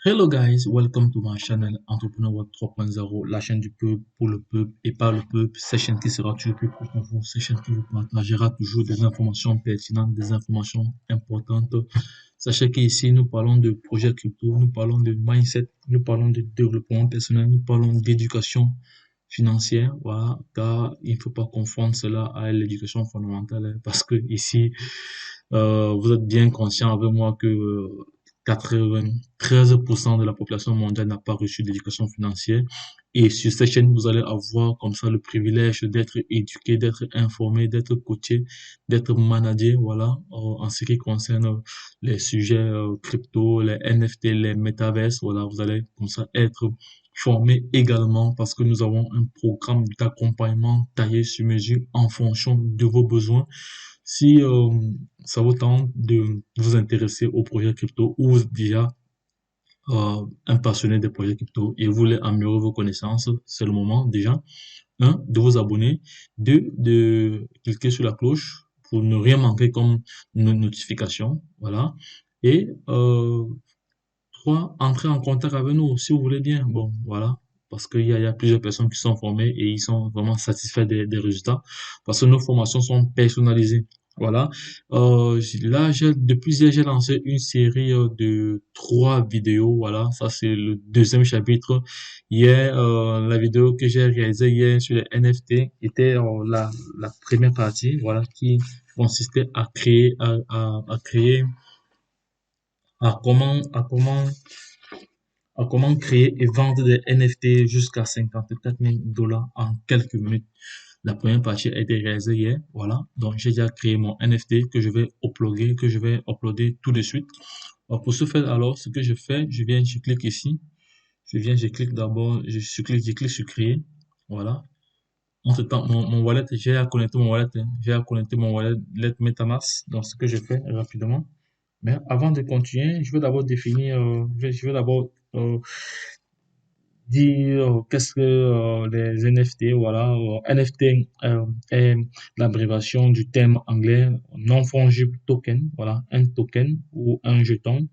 Hello guys, welcome to my channel Entrepreneur Web 3.0, la chaîne du peuple pour le peuple et par le peuple. Cette chaîne qui sera toujours plus proche de vous, cette chaîne qui vous partagera toujours des informations pertinentes, des informations importantes. Sachez qu'ici nous parlons de projets crypto, nous parlons de mindset, nous parlons de développement personnel, nous parlons d'éducation financière, voilà, car il ne faut pas confondre cela à l'éducation fondamentale, hein, parce que ici, vous êtes bien conscient avec moi que 93% de la population mondiale n'a pas reçu d'éducation financière. Et sur cette chaîne, vous allez avoir comme ça le privilège d'être éduqué, d'être informé, d'être coaché, d'être managé, voilà, en ce qui concerne les sujets crypto, les NFT, les métaverses, voilà, vous allez comme ça être formé également parce que nous avons un programme d'accompagnement taillé sur mesure en fonction de vos besoins. Si ça vous tente de vous intéresser au projet crypto ou vous êtes déjà un passionné des projets crypto et vous voulez améliorer vos connaissances, c'est le moment déjà, un, de vous abonner, deux, de cliquer sur la cloche pour ne rien manquer comme notification, voilà, et trois, entrer en contact avec nous si vous voulez bien, bon, voilà, parce qu'il y a plusieurs personnes qui sont formées et ils sont vraiment satisfaits des résultats, parce que nos formations sont personnalisées. Voilà. Là, depuis hier, j'ai lancé une série de 3 vidéos. Voilà. Ça, c'est le deuxième chapitre. Hier, la vidéo que j'ai réalisée hier sur les NFT était la première partie. Voilà. Qui consistait à créer, à comment créer et vendre des NFT jusqu'à 54 000 dollars en quelques minutes. La première partie a été réalisée hier, voilà. Donc, j'ai déjà créé mon NFT que je vais uploader tout de suite. Alors, pour ce faire, alors, ce que je fais, je clique ici. Je clique d'abord, je clique sur créer. Voilà. Entre temps, mon wallet, j'ai à connecter mon wallet, hein. J'ai à connecter mon wallet MetaMask. Donc, ce que je fais rapidement. Mais avant de continuer, je vais d'abord définir, je vais d'abord dire qu'est-ce que les NFT, voilà. NFT est l'abréviation du terme anglais non-fungible token, voilà, un token ou un jeton,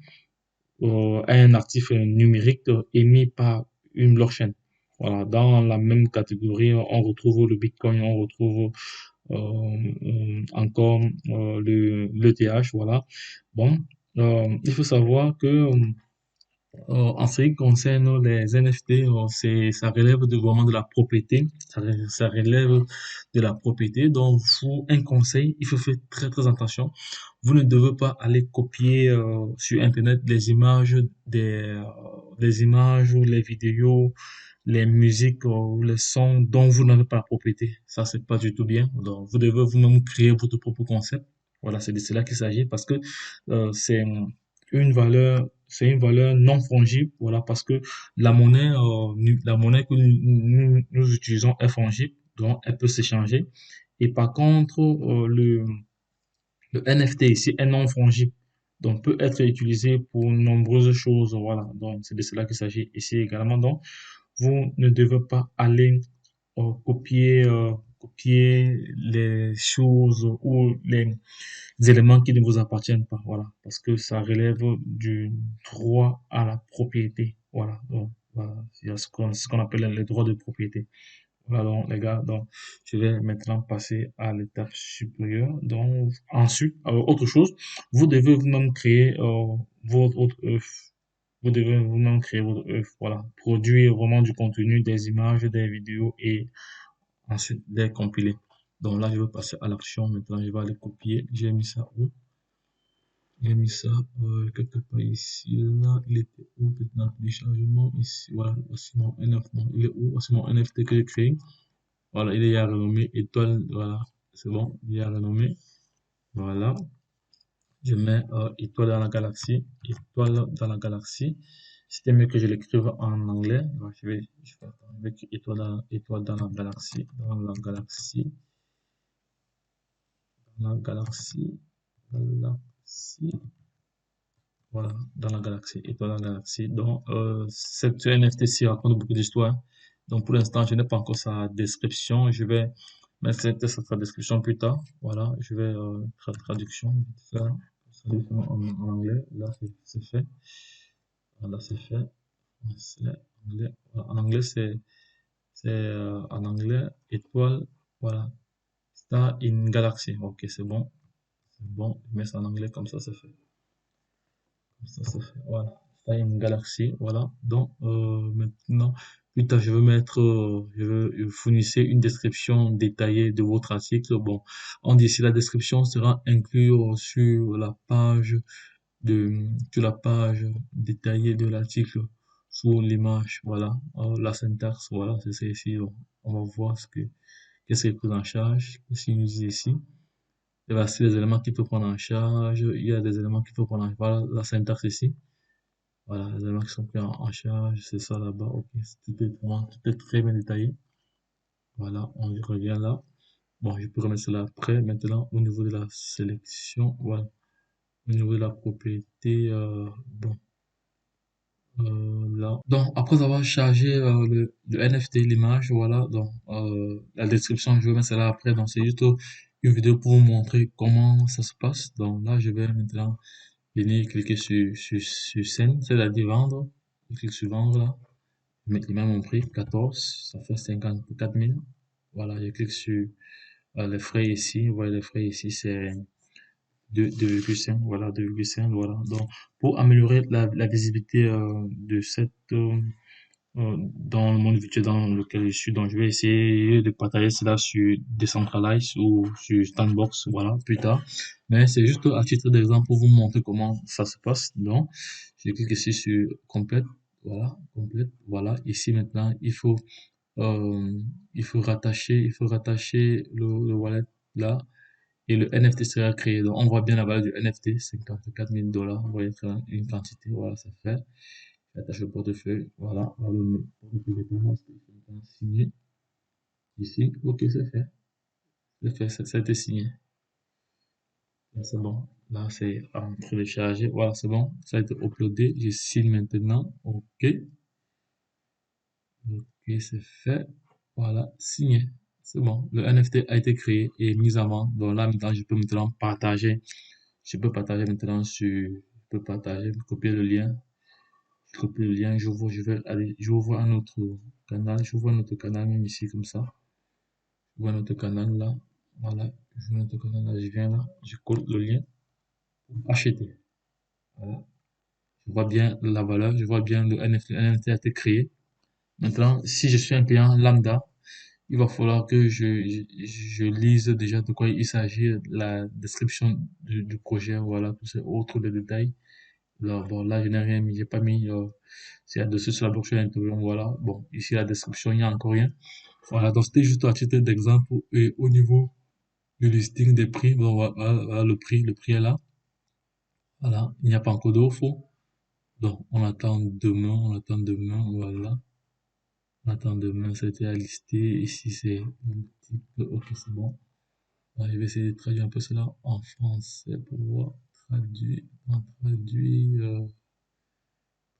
un actif numérique émis par une blockchain. Voilà, dans la même catégorie, on retrouve le Bitcoin, on retrouve encore l'ETH, voilà. Bon, il faut savoir que en ce qui concerne les NFT, ça relève vraiment de la propriété. Ça relève de la propriété. Donc, un conseil, il faut faire très, très attention. Vous ne devez pas aller copier sur Internet les images ou les vidéos, les musiques ou les sons dont vous n'avez pas la propriété. Ça, c'est pas du tout bien. Donc, vous devez vous-même créer votre propre concept. Voilà, c'est de cela qu'il s'agit parce que c'est une valeur non fongible, voilà, parce que la monnaie que nous utilisons est fongible, donc elle peut s'échanger. Et par contre, le NFT ici est non fongible, donc peut être utilisé pour nombreuses choses, voilà. Donc c'est de cela qu'il s'agit ici également. Donc vous ne devez pas aller copier les choses ou les éléments qui ne vous appartiennent pas, voilà, parce que ça relève du droit à la propriété, voilà. Donc, voilà, il y a ce qu'on appelle les droits de propriété. Voilà, donc, les gars, donc, je vais maintenant passer à l'étape supérieure. Donc, ensuite, autre chose, vous devez vous-même créer votre œuvre. Vous devez vous-même créer votre œuvre, voilà. Produire vraiment du contenu, des images, des vidéos et ensuite les compiler. Donc là, je vais passer à l'action. Maintenant, je vais aller copier. J'ai mis ça où? J'ai mis ça quelque part ici. Là, il était où? Peut-être dans le téléchargement. Ici, voilà. Voici mon NFT. Non, il est où? Voici mon NFT que j'ai créé. Voilà, il est à renommé étoile. Voilà, c'est bon. Il est à renommé. Voilà. Je mets étoile dans la galaxie. Étoile dans la galaxie. C'était mieux que je l'écrive en anglais. Alors, je vais attendre avec étoile dans la galaxie. Dans la galaxie. Dans la galaxie. Galaxie. Voilà, dans la galaxie, étoile dans la galaxie. Donc, cette NFT-ci raconte beaucoup d'histoires. Donc, pour l'instant, je n'ai pas encore sa description. Je vais mettre sa description plus tard. Voilà, je vais traduction, faire traduction en anglais. Là, c'est fait. Voilà, c'est fait. Français, anglais. Voilà. En anglais, en anglais, étoile, voilà. Star in Galaxy. Ok, c'est bon. C'est bon. Je mets ça en anglais, comme ça, c'est fait. Comme ça, c'est fait. Voilà. Star in Galaxy, voilà. Donc, maintenant, plus tard, je veux fournissez une description détaillée de votre article. Bon, on dit si la description sera inclue sur la page détaillée de l'article, sous l'image, voilà. La syntaxe, voilà, c'est ça ici. On va voir qu'est-ce qui est pris en charge, qu'est-ce qu'il nous dit ici. Et voici les éléments qu'il faut prendre en charge. Il y a des éléments qu'il faut prendre en charge. Voilà la syntaxe ici. Voilà, les éléments qui sont pris en charge, c'est ça là-bas. Ok, tout est très bien détaillé. Voilà, on revient là. Bon, je peux remettre cela après. Maintenant, au niveau de la sélection, voilà. Au niveau de la propriété, bon, là. Donc, après avoir chargé le NFT, l'image, voilà. Donc, la description, je vais mettre cela après. Donc, c'est juste une vidéo pour vous montrer comment ça se passe. Donc, là, je vais maintenant venir cliquer sur scène, c'est-à-dire vendre. Je clique sur vendre là. Il met mon prix, 14, ça fait 54 000. Voilà, je clique sur les frais ici. Vous voyez, les frais ici, c'est 2,5. Voilà, 2,5. Voilà. Donc, pour améliorer la visibilité de dans le monde virtuel dans lequel je suis, donc je vais essayer de partager cela sur Decentralize ou sur Sandbox, voilà, plus tard. Mais c'est juste à titre d'exemple pour vous montrer comment ça se passe. Donc, je clique ici sur complète, voilà, complète, voilà. Ici maintenant, euh, il faut rattacher le wallet là et le NFT sera créé. Donc, on voit bien la valeur du NFT, 54 000 $. Vous voyez une quantité, voilà, ça fait. J'attache le portefeuille, voilà, le portefeuille est signé ici. Ok, c'est fait, ça a été signé. Là, c'est bon. Là, c'est en télécharger. Voilà, c'est bon. Ça a été uploadé. Je signe maintenant. Ok. Ok, c'est fait. Voilà, signé. C'est bon. Le NFT a été créé et mis en vente. Donc là, maintenant, je peux maintenant partager. Je peux partager maintenant je peux partager, copier le lien. Je copie le lien. Je vais aller, j'ouvre un autre canal. J'ouvre un autre canal même ici comme ça. Je vois notre canal là. Voilà. Je vois notre canal là. Je viens là. Je colle le lien. Acheter. Voilà. Je vois bien la valeur. Je vois bien le NFT. Le NFT a été créé. Maintenant, si je suis un client lambda, il va falloir que je lise déjà de quoi il s'agit, la description du projet, voilà, tous ces autres détails. Là, bon, là, je n'ai rien mis, j'ai pas mis, c'est là-dessus sur la blockchain Ethereum, voilà. Bon, ici, la description, il n'y a encore rien. Voilà, donc c'était juste à titre d'exemple. Et au niveau du listing des prix, bon, voilà, le prix est là. Voilà, il n'y a pas encore d'offre. Donc, on attend demain, voilà. On attend demain, ça a été à lister. Ici, c'est un petit peu, ok, c'est bon. Je vais essayer de traduire un peu cela en français pour voir. Traduit,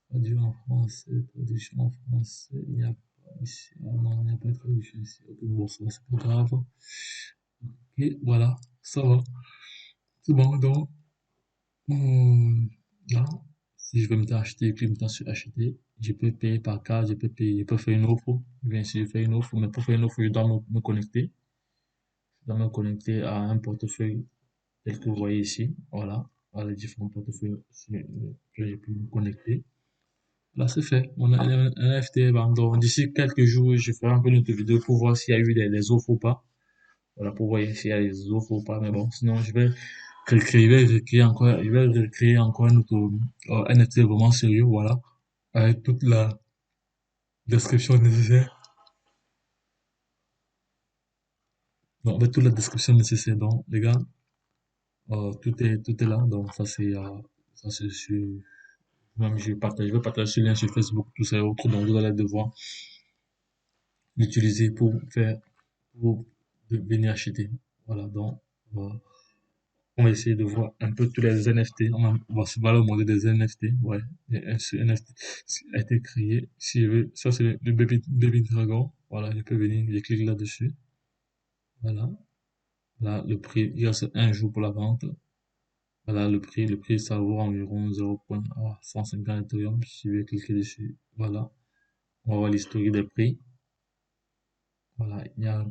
traduit en français, traduction en français. Il n'y a pas ici. Ah non, il n'y a pas de traduction ici. Ok, bon, ça va, c'est pas grave. Ok, voilà, ça va. C'est bon, donc, là, si je veux me acheter, clique maintenant sur acheter. Je peux payer par carte, je peux faire une offre. Bien sûr, je fais une offre, mais pour faire une offre, je dois me connecter. Je dois me connecter à un portefeuille tel que vous voyez ici. Voilà, voilà les différents portefeuilles que j'ai pu me connecter. Là, c'est fait. On a un NFT. Donc, d'ici quelques jours, je ferai un peu une autre vidéo pour voir s'il y a eu des offres ou pas. Voilà, pour voir s'il y a des offres ou pas. Mais bon, sinon, je vais recréer encore un autre NFT vraiment sérieux. Voilà, avec toute la description nécessaire. Donc, avec toute la description nécessaire. Donc, les gars, tout est là. Donc, ça c'est sur, même je vais partager ce lien sur Facebook, tout ça et autres. Donc, vous allez devoir l'utiliser pour venir acheter. Voilà, donc, euh, on va essayer de voir un peu tous les NFT. On va se demander des NFT. Ouais, ce NFT a été créé. Si je veux, ça c'est le Baby Dragon. Voilà, je peux venir, je clique là-dessus. Voilà. Là, le prix, il reste un jour pour la vente. Voilà, le prix, ça vaut environ 0,150 Ethereum. Si je vais cliquer dessus, voilà. On va voir l'historique des prix. Voilà, il n'y a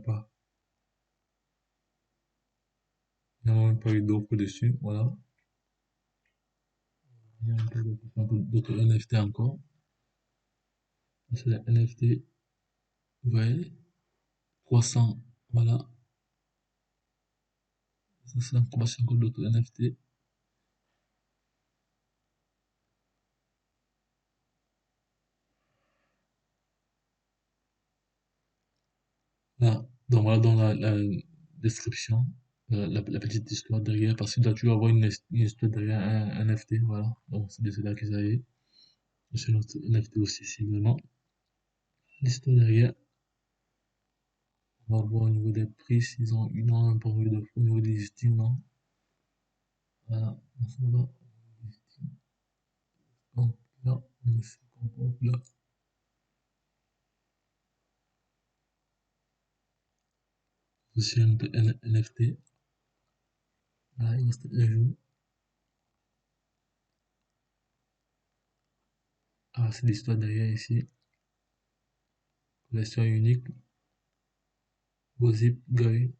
même pas eu d'offre dessus. Voilà. Il y a un peu d'autres NFT encore. C'est les NFT. Ouais. 300. Voilà. Ça, c'est encore d'autres NFT. Là, donc voilà dans la description, la petite histoire derrière, parce que tu dois toujours avoir une histoire derrière un NFT, voilà. Donc c'est de cela qu'ils avaient. C'est notre NFT aussi ici également. L'histoire derrière, on va voir au niveau des prix, s'ils ont une un peu de au niveau des listings, non? Voilà, on s'en va. Donc là, on est là, aussi un NFT. Voilà, il reste un jour. Ah, c'est l'histoire derrière ici. Collection unique. Gossip Guy.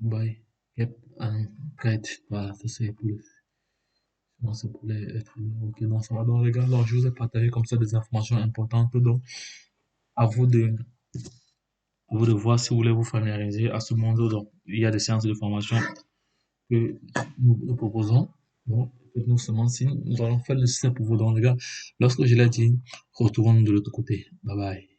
Dubai. Yep, un guide. Voilà, ça c'est pour non, c'est pour les êtres humains. Ok, donc ça va. Donc les gars, donc, je vous ai partagé comme ça des informations importantes. Donc, à vous de, à vous de voir si vous voulez vous familiariser à ce monde. Donc, il y a des séances de formation que nous proposons. Donc, faites-nous seulement signe. Nous allons faire le nécessaire pour vous. Donc, les gars, lorsque je l'ai dit, retournons de l'autre côté. Bye bye.